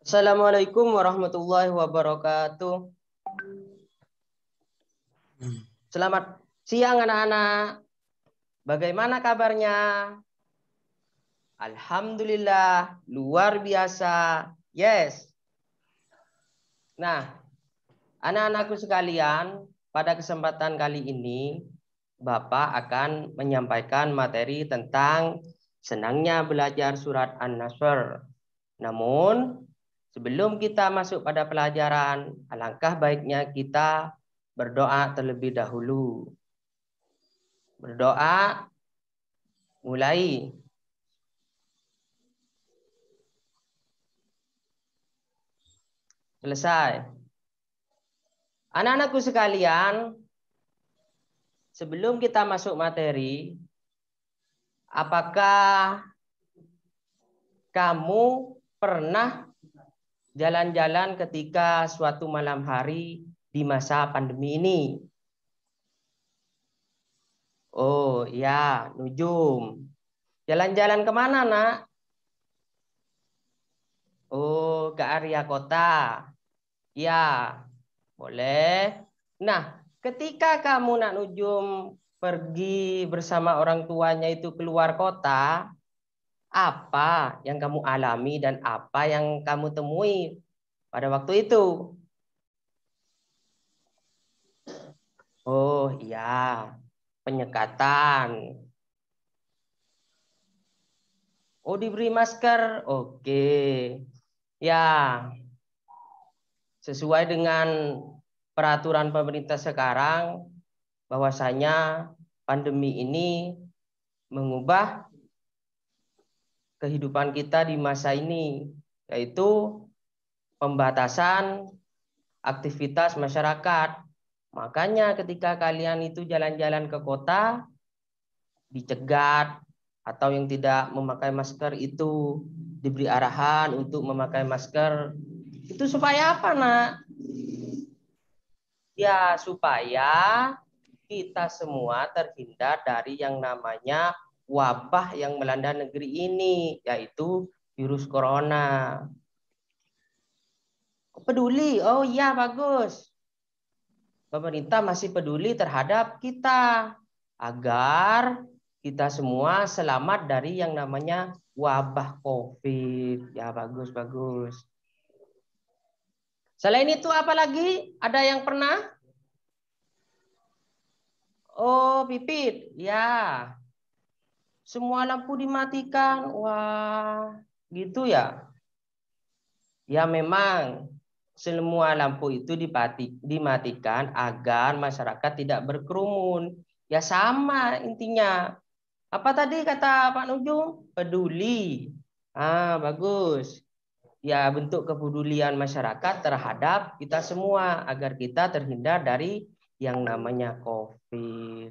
Assalamualaikum warahmatullahi wabarakatuh. Selamat siang anak-anak. Bagaimana kabarnya? Alhamdulillah, luar biasa. Yes. Nah, anak-anakku sekalian, pada kesempatan kali ini, Bapak akan menyampaikan materi tentang senangnya belajar surat An-Nasr. Namun, sebelum kita masuk pada pelajaran, alangkah baiknya kita berdoa terlebih dahulu. Berdoa, mulai. Selesai. Anak-anakku sekalian, sebelum kita masuk materi, apakah kamu pernah jalan-jalan ketika suatu malam hari di masa pandemi ini? Oh ya, Nujum. Jalan-jalan kemana, nak? Oh, ke area kota. Ya, boleh. Nah, ketika kamu, nak Nujum, pergi bersama orang tuanya itu keluar kota, apa yang kamu alami dan apa yang kamu temui pada waktu itu? Oh iya, penyekatan. Oh, diberi masker. Oke. Ya, sesuai dengan peraturan pemerintah sekarang, bahwasanya pandemi ini mengubah kehidupan kita di masa ini, yaitu pembatasan aktivitas masyarakat. Makanya ketika kalian itu jalan-jalan ke kota, dicegat, atau yang tidak memakai masker itu diberi arahan untuk memakai masker. Itu supaya apa, nak? Ya, supaya kita semua terhindar dari yang namanya wabah yang melanda negeri ini, yaitu virus corona. Peduli? Oh iya, bagus. Pemerintah masih peduli terhadap kita agar kita semua selamat dari yang namanya wabah COVID. Ya, bagus, bagus. Selain itu apa lagi? Ada yang pernah? Oh, Pipit. Ya. Semua lampu dimatikan. Wah, gitu ya. Ya, memang semua lampu itu dimatikan agar masyarakat tidak berkerumun. Ya sama intinya. Apa tadi kata Pak Nujum? Peduli. Ah, bagus. Ya, bentuk kepedulian masyarakat terhadap kita semua agar kita terhindar dari yang namanya COVID.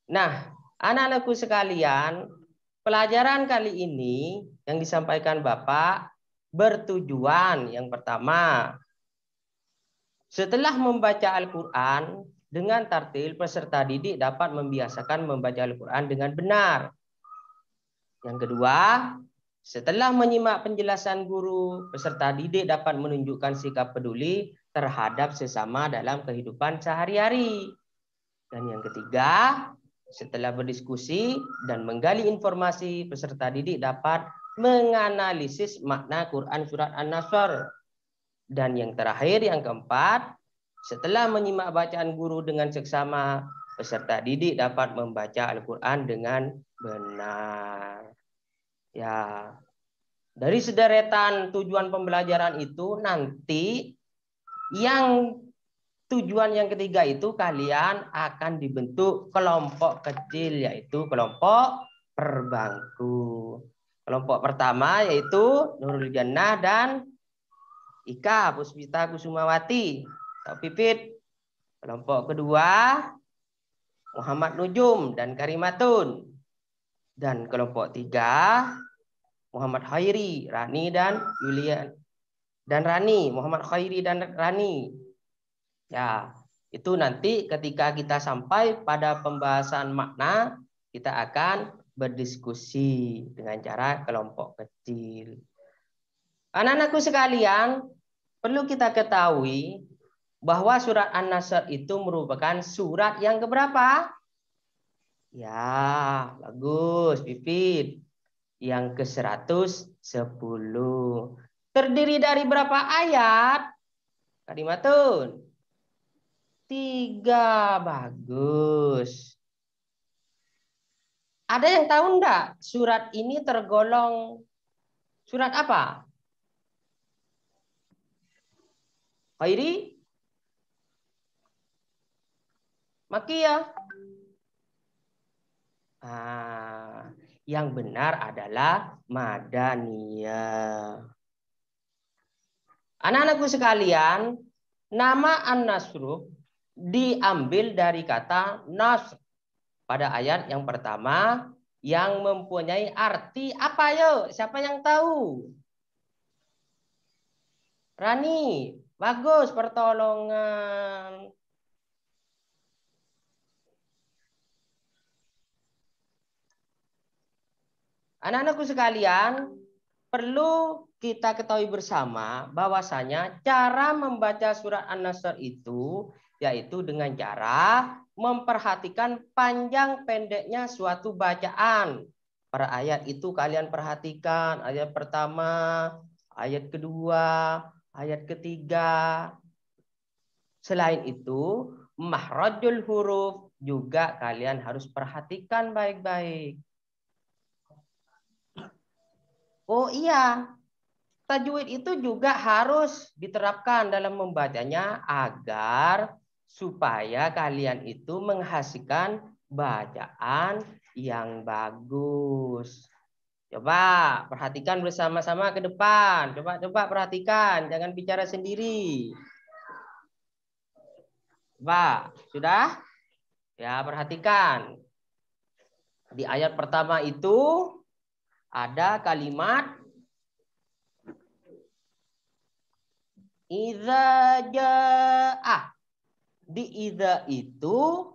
Nah, anak-anakku sekalian, pelajaran kali ini yang disampaikan Bapak bertujuan yang pertama, setelah membaca Al-Quran dengan tartil, peserta didik dapat membiasakan membaca Al-Quran dengan benar. Yang kedua, setelah menyimak penjelasan guru, peserta didik dapat menunjukkan sikap peduli terhadap sesama dalam kehidupan sehari-hari. Dan yang ketiga, setelah berdiskusi dan menggali informasi, peserta didik dapat menganalisis makna Quran surat An-Nasr. Dan yang terakhir, yang keempat, setelah menyimak bacaan guru dengan seksama, peserta didik dapat membaca Al-Quran dengan benar. Ya, dari sederetan tujuan pembelajaran itu nanti yang tujuan yang ketiga itu kalian akan dibentuk kelompok kecil, yaitu kelompok perbangku. Kelompok pertama yaitu Nurul Jannah dan Ika Puspita Kusumawati atau Pipit. Kelompok kedua Muhammad Nujum dan Karimatun. Dan kelompok 3 Muhammad Khairi, Rani dan Yulian. Dan Rani, Muhammad Khairi dan Rani. Ya, itu nanti ketika kita sampai pada pembahasan makna, kita akan berdiskusi dengan cara kelompok kecil. Anak-anakku sekalian, perlu kita ketahui bahwa surat An-Nasr itu merupakan surat yang keberapa? Ya, bagus, Pipit. Yang ke-110. Terdiri dari berapa ayat? Kalimatun. 3, bagus. Ada yang tahu enggak surat ini tergolong surat apa? Khairi? Makiyah? Yang benar adalah Madaniyah. Anak-anakku sekalian, nama An-Nasru diambil dari kata nasr pada ayat yang pertama yang mempunyai arti apa yuk? Siapa yang tahu? Rani, bagus pertolongan. Anak-anakku sekalian, perlu kita ketahui bersama bahwasanya cara membaca surat An-Nasr itu yaitu dengan cara memperhatikan panjang pendeknya suatu bacaan. Per ayat itu kalian perhatikan ayat pertama, ayat kedua, ayat ketiga. Selain itu, mahrajul huruf juga kalian harus perhatikan baik-baik. Oh iya, tajwid itu juga harus diterapkan dalam membacanya agar supaya kalian itu menghasilkan bacaan yang bagus. Coba perhatikan bersama-sama ke depan. Coba perhatikan, jangan bicara sendiri. Coba, sudah? Ya, perhatikan. Di ayat pertama itu ada kalimat idza jaa. Di idza itu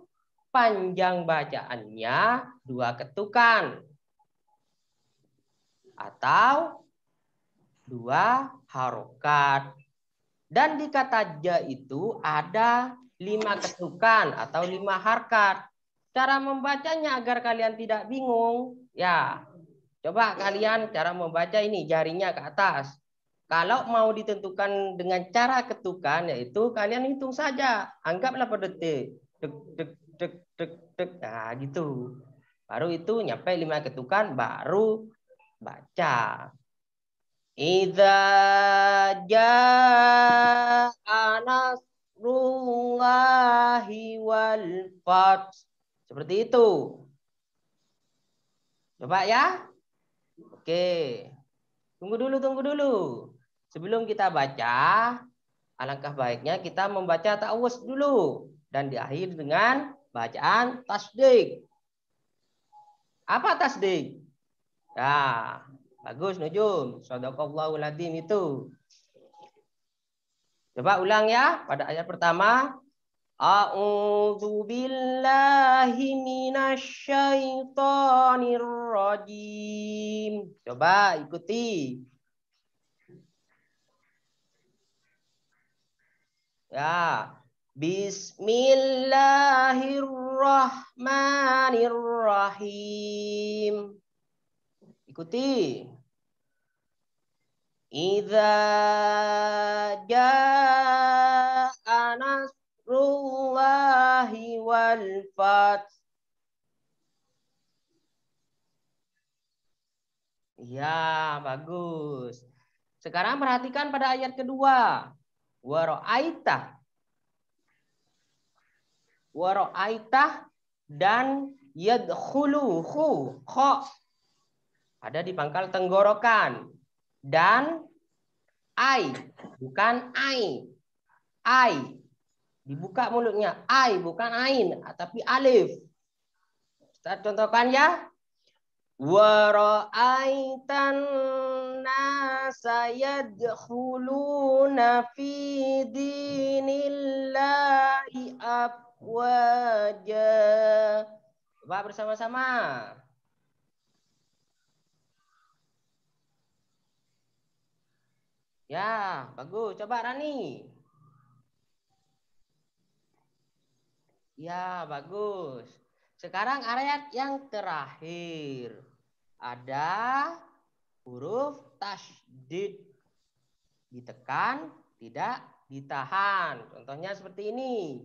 panjang bacaannya 2 ketukan atau 2 harokat. Dan di kata ja itu ada 5 ketukan atau 5 harkat. Cara membacanya agar kalian tidak bingung, ya coba kalian cara membaca ini jarinya ke atas. Kalau mau ditentukan dengan cara ketukan, yaitu kalian hitung saja. Anggaplah per detik. Dek, dek, dek, dek, dek. Nah, gitu. Baru itu nyampe 5 ketukan, baru baca. Idza jaa nasrullahi wal fath. Seperti itu. Coba ya. Oke. Tunggu dulu. Sebelum kita baca, alangkah baiknya kita membaca ta'awuz dulu. Dan diakhiri dengan bacaan tasdik. Apa tasdik? Nah, bagus Nujum. Shadaqallahul adzim itu. Coba ulang ya pada ayat pertama. A'udzu billahi minasyaitonir rajim. Coba ikuti. Ya. Bismillahirrahmanirrahim. Ikuti. Idza jaa nasrullahi wal fath. Ya, bagus. Sekarang perhatikan pada ayat kedua. Wa ra'aitah dan yadkhuluhu kha ada di pangkal tenggorokan dan ai bukan ai dibuka mulutnya ai bukan ain tapi alif Saya contohkan ya. Wa ra'aitan nasa yadkhuluna fi dinillahi afwaja. Coba bersama-sama. Ya, bagus. Coba Rani. Ya, bagus. Sekarang ayat yang terakhir. Ada huruf tasydid. Ditekan, tidak ditahan. Contohnya seperti ini.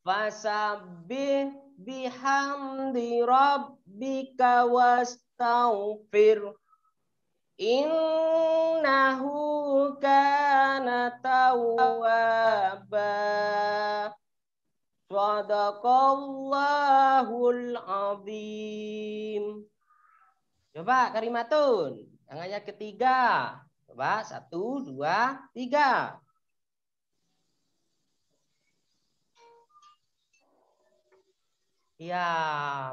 Fasabbih bihamdi rabbika wastaghfir. Innahu kana tawwaba. Shadaqallahul azim. Coba kalimatun. Yang ayat ketiga. Coba 1, 2, 3. Iya,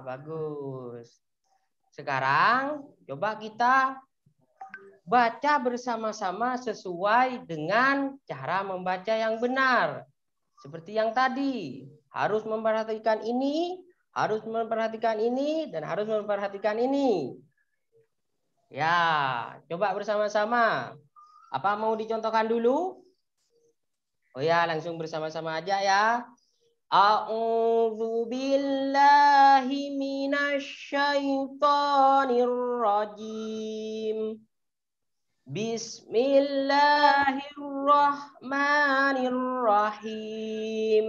bagus. Sekarang coba kita baca bersama-sama sesuai dengan cara membaca yang benar. Seperti yang tadi, harus memperhatikan ini, harus memperhatikan ini, dan harus memperhatikan ini. Ya, coba bersama-sama. Apa mau dicontohkan dulu? Oh ya, langsung bersama-sama aja ya. A'udzu billahi minasyaitonir rajim. Bismillahirrahmanirrahim.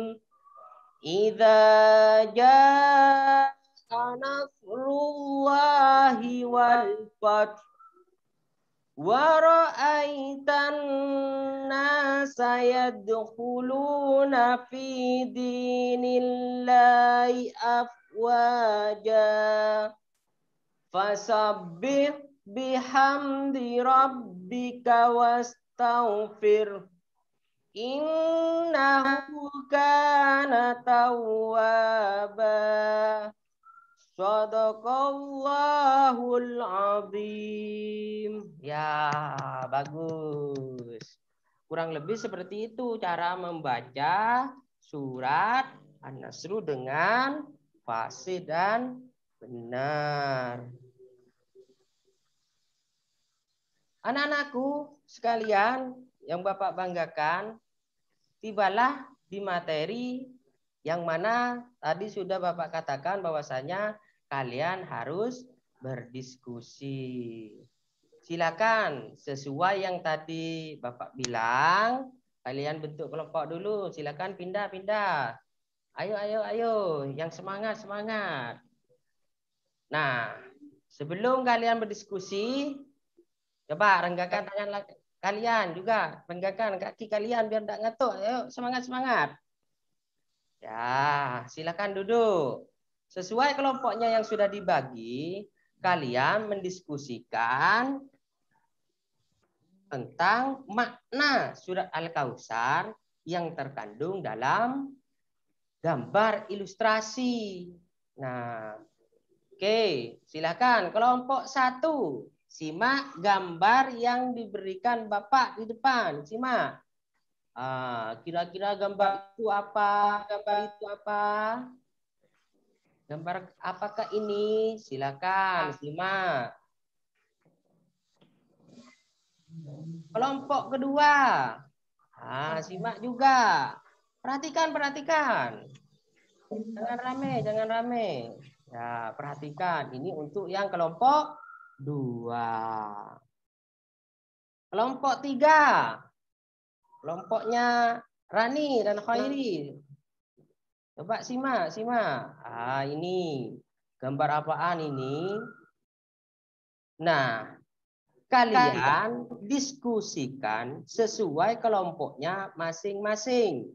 Idza jaa nasrullahi wal fath wa ra'aitan nasa yadkhuluna fi dinillahi afwaja fasabbih bihamdi rabbika wastaghfir innahu kana tawwaba. Shadaqallahul azim. Ya, bagus. Kurang lebih seperti itu cara membaca surat An-Nasr dengan fasih dan benar. Anak-anakku sekalian yang Bapak banggakan, tibalah di materi yang mana tadi sudah Bapak katakan bahwasanya kalian harus berdiskusi. Silakan sesuai yang tadi Bapak bilang, kalian bentuk kelompok dulu. Silakan pindah-pindah. Ayo, yang semangat. Nah, sebelum kalian berdiskusi, coba renggangkan tangan kalian juga, renggangkan kaki kalian biar tidak ngantuk. Ayo, semangat. Ya, silakan duduk. Sesuai kelompoknya yang sudah dibagi, kalian mendiskusikan tentang makna surat Al-Kautsar yang terkandung dalam gambar ilustrasi. Nah, oke, silakan kelompok 1. Simak gambar yang diberikan Bapak di depan. Simak. Kira-kira gambar itu apa? Gambar apakah ini? Silakan simak. Kelompok kedua. Simak juga. Perhatikan. Jangan rame. Ya, perhatikan. Ini untuk yang kelompok 2. Kelompok 3. Kelompoknya Rani dan Khairi. Coba simak. Ini gambar apaan ini? Nah, kalian diskusikan sesuai kelompoknya masing-masing.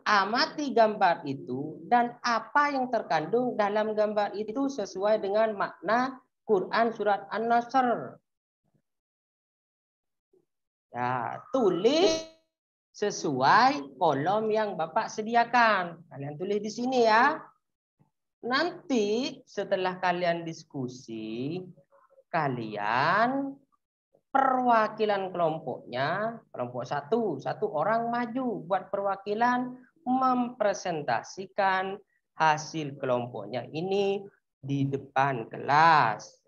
Amati gambar itu dan apa yang terkandung dalam gambar itu sesuai dengan makna Quran surat An-Nasr. Ya, tulis sesuai kolom yang Bapak sediakan. Kalian tulis di sini ya. Nanti setelah kalian diskusi, kalian perwakilan kelompoknya, kelompok satu orang maju buat perwakilan mempresentasikan hasil kelompoknya ini di depan kelas.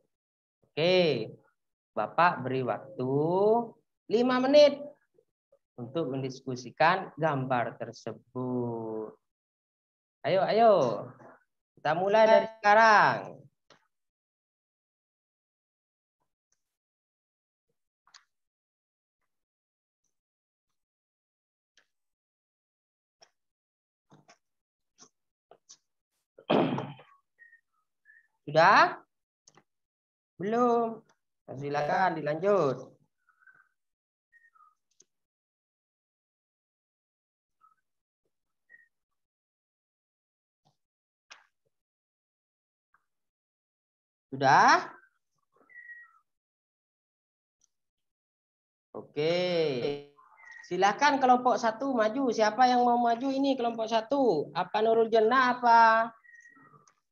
Oke, Bapak beri waktu 5 menit untuk mendiskusikan gambar tersebut. Ayo. Kita mulai dari sekarang. Sudah? Belum? Silakan dilanjut. Sudah? Oke. Silakan kelompok 1 maju. Siapa yang mau maju ini kelompok 1? Apa Nurul Jannah, apa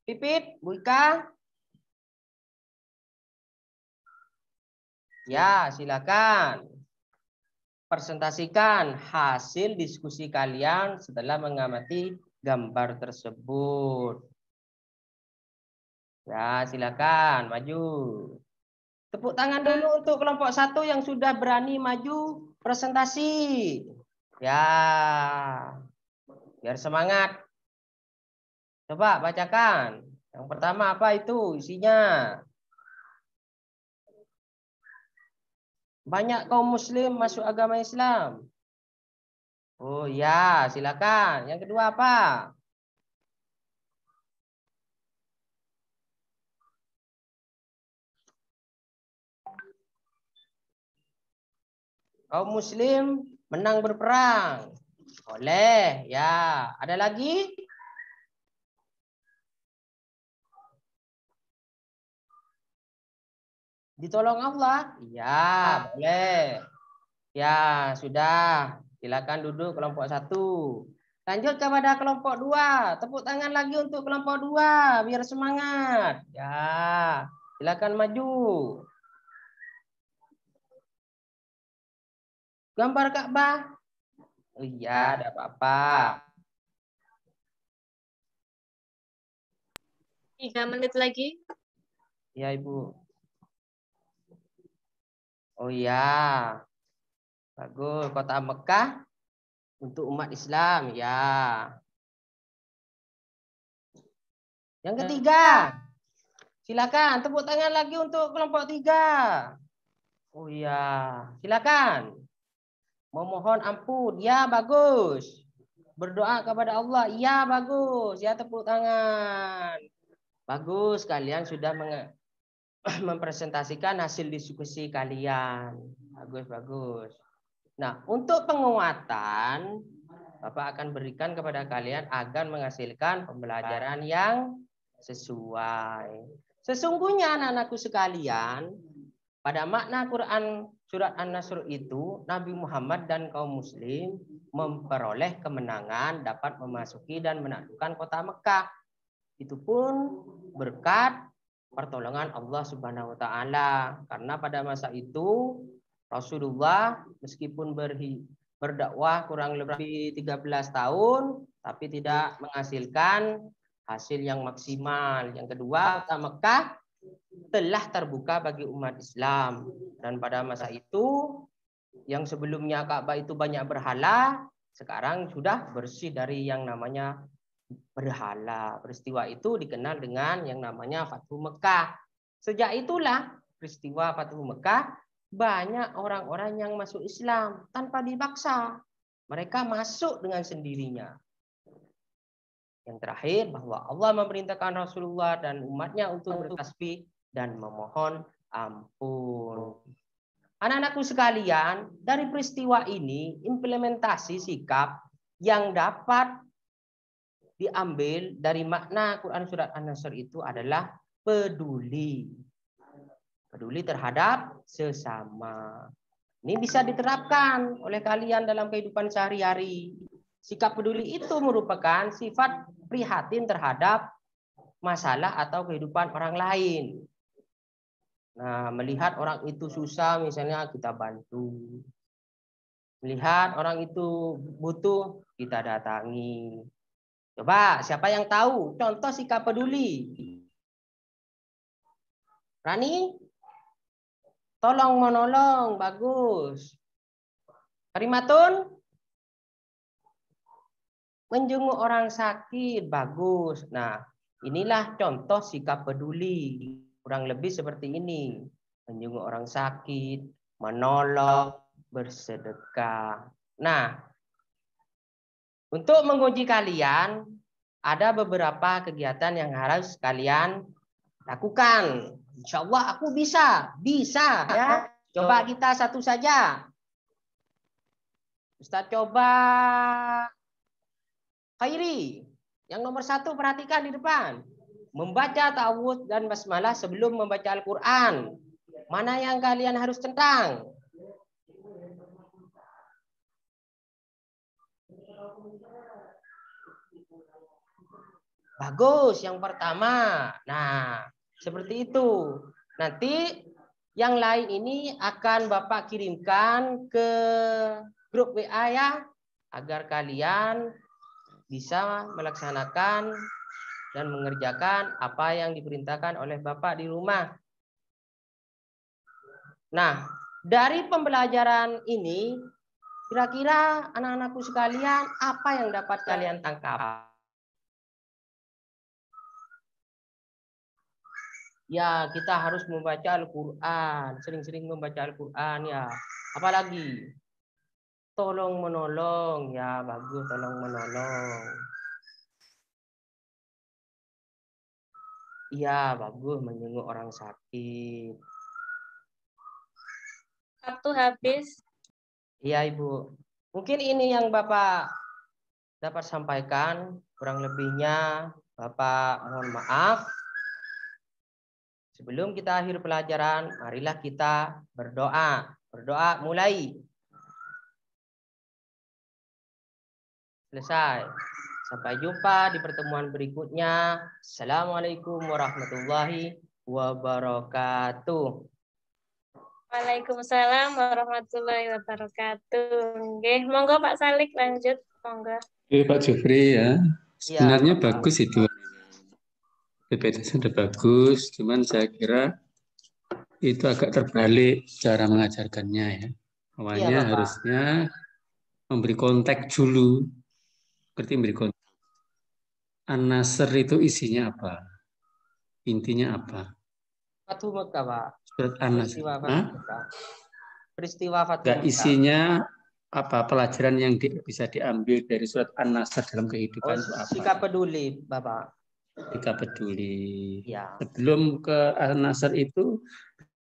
Pipit, Bu Ika? Ya, silakan. Presentasikan hasil diskusi kalian setelah mengamati gambar tersebut. Ya, silakan maju. Tepuk tangan dulu untuk kelompok 1 yang sudah berani maju presentasi. Ya, biar semangat. Coba bacakan. Yang pertama apa itu isinya? Banyak kaum muslim masuk agama Islam. Oh ya, silakan. Yang kedua apa? Kaum muslim menang berperang. Boleh, ya. Ada lagi? Ditolong Allah? Ya, boleh. Ya, sudah. Silakan duduk kelompok 1. Lanjut kepada kelompok 2. Tepuk tangan lagi untuk kelompok 2 biar semangat. Ya, silakan maju. Gambar Ka'bah. Oh iya, ada apa-apa. 3 menit lagi. Ya, Ibu. Oh iya. Bagus, kota Mekah untuk umat Islam, ya. Yang ketiga, silakan tepuk tangan lagi untuk kelompok 3. Oh iya, silakan. Memohon ampun, ya bagus. Berdoa kepada Allah, ya bagus. Ya tepuk tangan. Bagus, kalian sudah mempresentasikan hasil diskusi kalian. Bagus. Nah, untuk penguatan, Bapak akan berikan kepada kalian agar menghasilkan pembelajaran yang sesuai. Sesungguhnya anak-anakku sekalian, pada makna Quran surat An-Nasr itu, Nabi Muhammad dan kaum muslim memperoleh kemenangan dapat memasuki dan menaklukkan kota Mekah. Itu pun berkat pertolongan Allah Subhanahu wa taala. Karena pada masa itu Rasulullah meskipun berdakwah kurang lebih 13 tahun tapi tidak menghasilkan hasil yang maksimal. Yang kedua, kota Mekah telah terbuka bagi umat Islam, dan pada masa itu yang sebelumnya Ka'bah itu banyak berhala, sekarang sudah bersih dari yang namanya berhala. Peristiwa itu dikenal dengan yang namanya Fathu Mekah. Sejak itulah peristiwa Fathu Mekah banyak orang-orang yang masuk Islam tanpa dipaksa. Mereka masuk dengan sendirinya. Yang terakhir, bahwa Allah memerintahkan Rasulullah dan umatnya untuk bertasbih dan memohon ampun. Anak-anakku sekalian, dari peristiwa ini implementasi sikap yang dapat diambil dari makna Quran surat An-Nasr itu adalah peduli. Peduli terhadap sesama. Ini bisa diterapkan oleh kalian dalam kehidupan sehari-hari. Sikap peduli itu merupakan sifat prihatin terhadap masalah atau kehidupan orang lain. Nah, melihat orang itu susah misalnya kita bantu. Melihat orang itu butuh kita datangi. Coba siapa yang tahu contoh sikap peduli? Rani? Tolong menolong, bagus. Karimatun? Menjenguk orang sakit, bagus. Nah, inilah contoh sikap peduli. Kurang lebih seperti ini. Menjenguk orang sakit, menolong, bersedekah. Nah, untuk menguji kalian, ada beberapa kegiatan yang harus kalian lakukan. Insya Allah aku bisa. Bisa ya. Coba kita satu saja. Ustaz coba Khairi. Yang nomor 1 perhatikan di depan. Membaca ta'awudz dan basmalah sebelum membaca Al-Quran. Mana yang kalian harus centang? Bagus, yang pertama. Nah, seperti itu. Nanti yang lain ini akan Bapak kirimkan ke grup WA ya, agar kalian bisa melaksanakan dan mengerjakan apa yang diperintahkan oleh Bapak di rumah. Nah, dari pembelajaran ini, kira-kira anak-anakku sekalian, apa yang dapat kalian tangkap? Ya, kita harus membaca Al-Quran, sering-sering membaca Al-Quran ya. Apalagi? Tolong menolong, ya bagus tolong menolong. Iya, bagus menjenguk orang sakit. Waktu habis. Iya, Ibu. Mungkin ini yang Bapak dapat sampaikan. Kurang lebihnya Bapak mohon maaf. Sebelum kita akhir pelajaran, marilah kita berdoa. Berdoa mulai. Selesai. Sampai jumpa di pertemuan berikutnya. Assalamualaikum warahmatullahi wabarakatuh. Waalaikumsalam warahmatullahi wabarakatuh. Oke, monggo Pak Salik lanjut, monggo. Oke, Pak Jufri ya. Ya, Sebenarnya Bapak. bagus itu. PPT sudah bagus, cuman saya kira itu agak terbalik cara mengajarkannya ya. Iya, Awalnya Bapak. harusnya memberi konteks dulu. Seperti memberi konteks. An-Nasr itu isinya apa? Intinya apa? Fatu Mekah, Pak. Surat An-Nasr. Peristiwa Fatu Mekah. Peristiwa Fatu Enggak, Mekah. isinya apa? Pelajaran yang bisa diambil dari surat An-Nasr dalam Oh, kehidupan itu apa? sikap peduli, Bapak. Sikap peduli. Ya. Sebelum ke An-Nasr itu,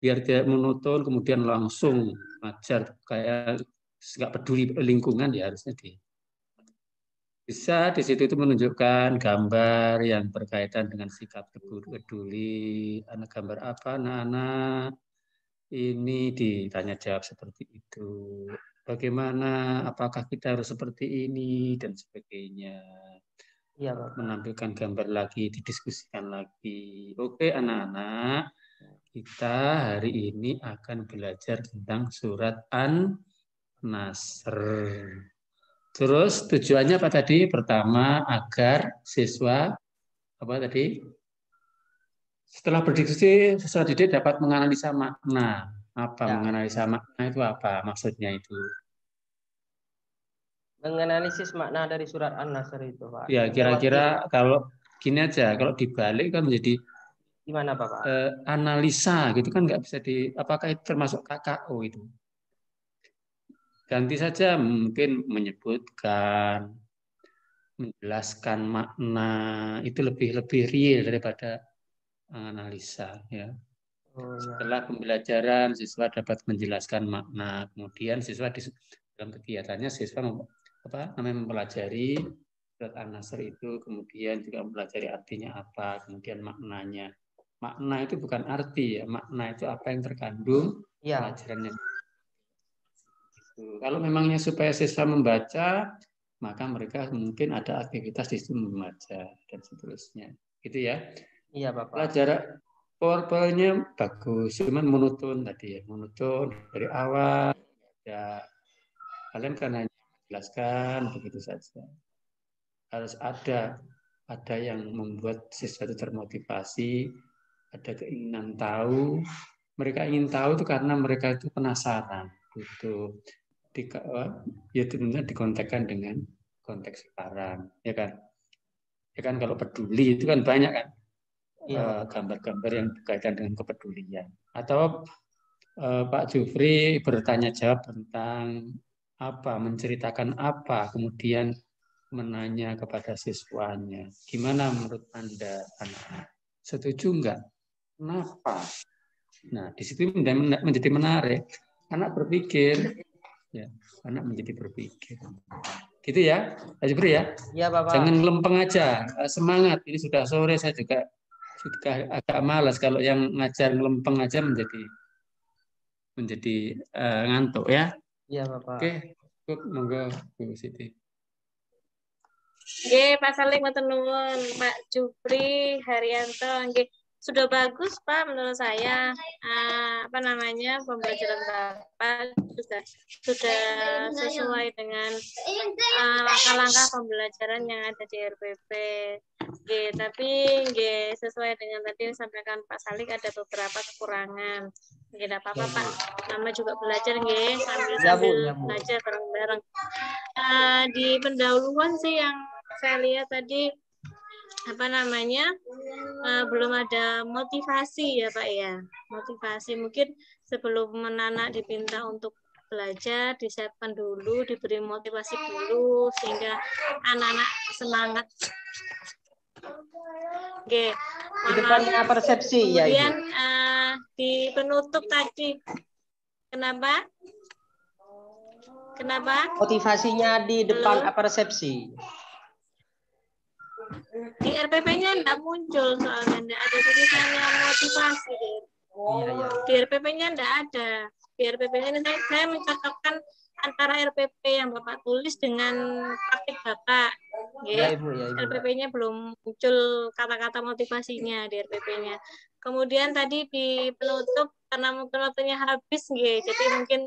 biar dia monoton kemudian langsung ngajar kayak nggak peduli lingkungan, ya harusnya bisa di situ itu menunjukkan gambar yang berkaitan dengan sikap peduli. Anak gambar apa anak-anak ini ditanya jawab seperti itu. Bagaimana? Apakah kita harus seperti ini dan sebagainya. Iya, Bapak. Menampilkan gambar lagi, didiskusikan lagi. Oke, anak-anak. Kita hari ini akan belajar tentang surat An-Nasr. Terus tujuannya apa tadi? Pertama, agar siswa apa tadi? Setelah berdiskusi, siswa didik dapat menganalisa makna. Apa Ya. menganalisa makna itu apa? Maksudnya itu. Menganalisis makna dari surat An-Nasr itu, Pak. Ya, kira-kira kalau gini aja, kalau dibalik kan menjadi Gimana, Bapak? analisa gitu kan nggak bisa apakah itu termasuk KKO itu? Ganti saja mungkin menyebutkan, menjelaskan makna itu lebih real daripada analisa ya. Oh, ya. Setelah pembelajaran siswa dapat menjelaskan makna, kemudian siswa dalam kegiatannya siswa mempelajari surat An-Nasr itu, kemudian juga mempelajari artinya apa, kemudian maknanya. Makna itu bukan arti ya, makna itu apa yang terkandung Ya. pelajarannya. Kalau memangnya supaya siswa membaca, maka mereka mungkin ada aktivitas di situ membaca dan seterusnya. gitu ya. Iya, Bapak. Pelajaran PowerPoint-nya bagus, cuman monoton tadi ya, monoton dari awal. Ya, kalian kan hanya menjelaskan begitu saja. Harus ada yang membuat siswa itu termotivasi, ada keinginan tahu. Mereka ingin tahu itu karena mereka itu penasaran, butuh ya tentunya dikontekkan dengan konteks sekarang, ya kan? Ya kan kalau peduli itu kan banyak kan Iya, gambar-gambar yang berkaitan dengan kepedulian. Atau Pak Jufri bertanya jawab tentang apa, menceritakan apa, kemudian menanya kepada siswanya, gimana menurut Anda anak-anak? Setuju enggak? Kenapa? Nah, di situ menjadi menarik. Anak berpikir, ya, anak menjadi berpikir. Gitu ya, Pak Jufri ya. iya, Bapak. Jangan lempeng aja, semangat. Ini sudah sore, saya juga agak malas kalau yang ngajar lempeng aja menjadi ngantuk ya. Iya, Bapak. Oke, monggo Bu Siti. Nggih, Pak Salim matur nuwun, Pak Jupri Haryanto. Nggih, sudah bagus Pak menurut saya. Apa namanya? Pembelajaran Bapak sudah sesuai dengan langkah-langkah pembelajaran yang ada di RPP. Nggih, tapi nggih sesuai dengan tadi yang disampaikan Pak Salik ada beberapa kekurangan. Nggih, enggak apa-apa Pak. Nama juga belajar nggih, sambil belajar bareng-bareng. Di pendahuluan sih yang saya lihat tadi apa namanya belum ada motivasi ya Pak ya, motivasi mungkin sebelum anak dipinta untuk belajar disiapkan dulu, diberi motivasi dulu sehingga anak-anak semangat. Oke, Di depannya persepsi ya Ibu. Kemudian di penutup tadi kenapa? Motivasinya di depan persepsi. Di RPP-nya enggak muncul soalnya enggak ada tulisannya motivasi. Iya. Di RPP-nya enggak ada. Di RPP-nya ini saya mencocokkan antara RPP yang Bapak tulis dengan praktik Bapak. Iya, Ibu. RPP-nya belum muncul kata-kata motivasinya di RPP-nya. Kemudian tadi di penutup karena mungkin waktunya habis nggih. Jadi mungkin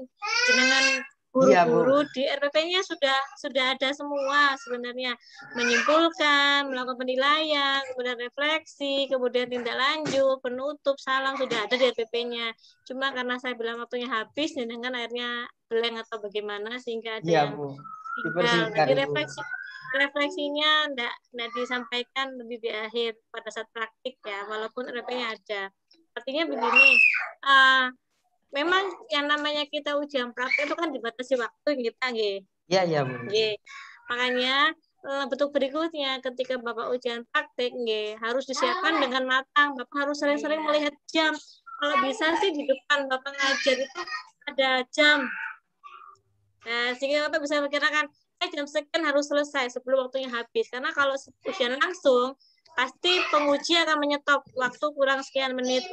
jenengan guru-guru di RPP-nya sudah ada semua sebenarnya, menyimpulkan, melakukan penilaian, kemudian refleksi, kemudian tindak lanjut, penutup, salam sudah ada di RPP-nya. Cuma karena saya bilang waktunya habis, dengan akhirnya blank atau bagaimana sehingga ada yang tinggal. Jadi refleksinya enggak disampaikan lebih di akhir pada saat praktik ya, walaupun RPP-nya ada. Artinya begini. Memang yang namanya kita ujian praktek itu kan dibatasi waktu kita, nggih. Iya, Bu. Nggih. Makanya bentuk berikutnya ketika Bapak ujian praktek, nggih, harus disiapkan dengan matang. Bapak harus sering-sering melihat jam. Kalau bisa sih di depan Bapak ngajar itu ada jam. Nah, sehingga Bapak bisa memperkirakan jam sekian harus selesai sebelum waktunya habis. Karena kalau ujian langsung pasti penguji akan menyetop waktu kurang sekian menit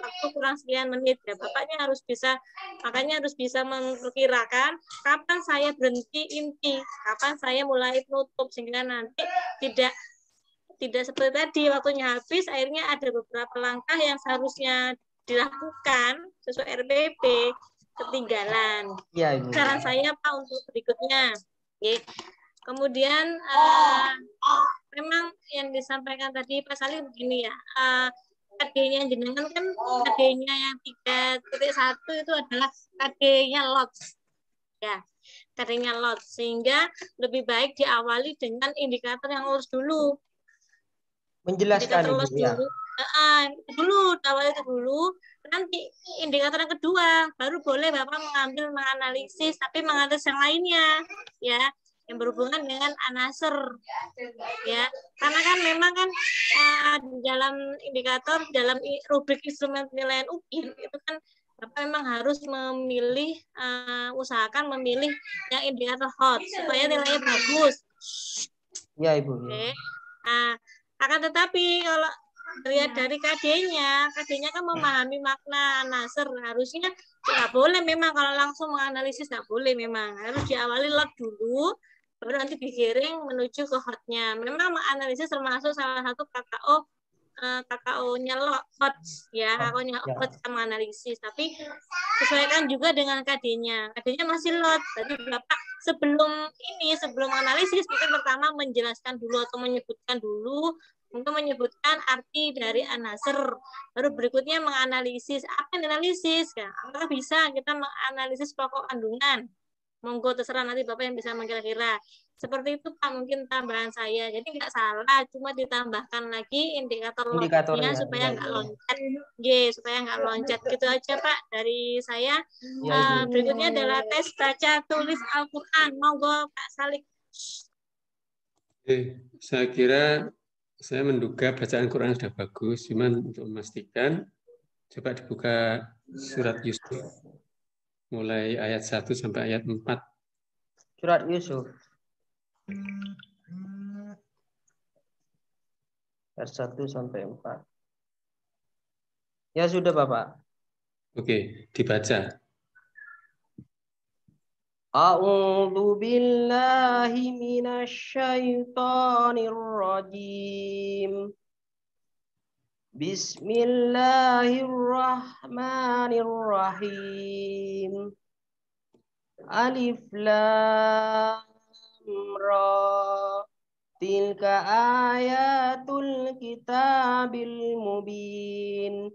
ya. Bapaknya harus bisa, makanya harus bisa memperkirakan kapan saya berhenti inti, kapan saya mulai penutup sehingga nanti tidak seperti tadi waktunya habis akhirnya ada beberapa langkah yang seharusnya dilakukan sesuai RPP ketinggalan. Ya, Ibu. Saran saya Pak untuk berikutnya. Oke. Kemudian memang yang disampaikan tadi Pak Salim begini ya, KD-nya jenengan kan KD-nya yang 3.1 itu adalah KD-nya lot. Ya, KD-nya lot sehingga lebih baik diawali dengan indikator yang lurus dulu. Menjelaskan indikator lurus dulu. Awal itu dulu, nanti indikator yang kedua baru boleh Bapak menganalisis tapi menganalisis yang lainnya ya, yang berhubungan dengan anasir ya, karena kan memang kan dalam indikator dalam rubrik instrumen penilaian UPIN itu kan Bapak memang harus memilih usahakan memilih yang indikator hot supaya nilainya bagus. Ya Ibu. Oke. Nah, akan tetapi kalau lihat dari KD-nya kan memahami makna anasir, harusnya nggak boleh memang kalau langsung menganalisis nggak boleh, memang harus diawali lot dulu baru nanti digiring menuju ke hotnya. Memang menganalisis termasuk salah satu KKO KKO-nya hot ya, KKO-nya Ya. hot sama analisis, tapi sesuaikan juga dengan KD-nya. KD-nya masih lot. Jadi Bapak sebelum analisis mungkin pertama menjelaskan dulu atau menyebutkan dulu, mungkin menyebutkan arti dari anasir. Baru berikutnya menganalisis. Apa yang dianalisis? Ya, apakah bisa kita menganalisis pokok kandungan? Monggo terserah nanti Bapak yang bisa mengkira-kira. Seperti itu Pak mungkin tambahan saya. Jadi nggak salah, cuma ditambahkan lagi indikator logiknya Indikatornya. supaya nggak loncat. Supaya nggak loncat. Gitu aja Pak dari saya. Ya, Ibu. Berikutnya adalah tes baca tulis Al-Quran. Monggo Pak Salik. Saya kira saya menduga bacaan Quran sudah bagus, cuman untuk memastikan coba dibuka surat Yusuf mulai ayat 1 sampai ayat 4. Surat Yusuf. Ayat 1 sampai 4. Ya sudah Bapak. Oke, dibaca. A'udzu billahi minasyaitonir rajim. Bismillahirrahmanirrahim. Alif lam ra. Tilka ayatul kitabil mubin.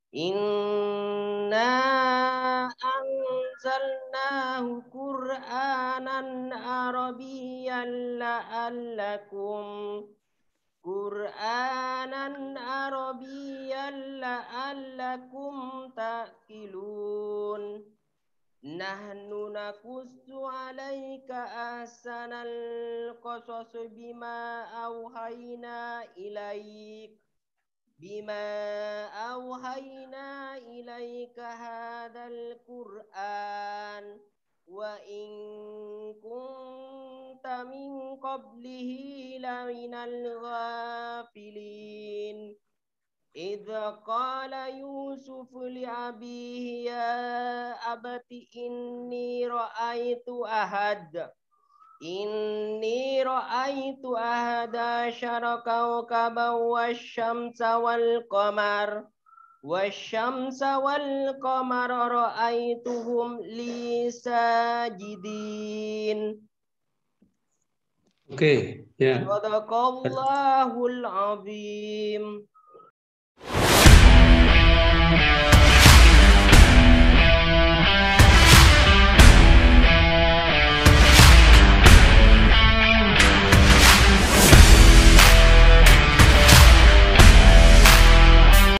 Inna anzalnahu Qur'anan Arabiyyan la'allakum ta'qilun. Nahnu nakussu 'alaika ahsanal qasas bima auhayna ilaika hadzal Qur'an wa in kunta min qablihi laminal ghafilin. Idza qala Yusuf li abihi ya abati inni ra'aitu ahada syara kawkaban wasyamsa wal qamara ra'aituhum li sajidin. Oke, ya. Shadaqallahul azim.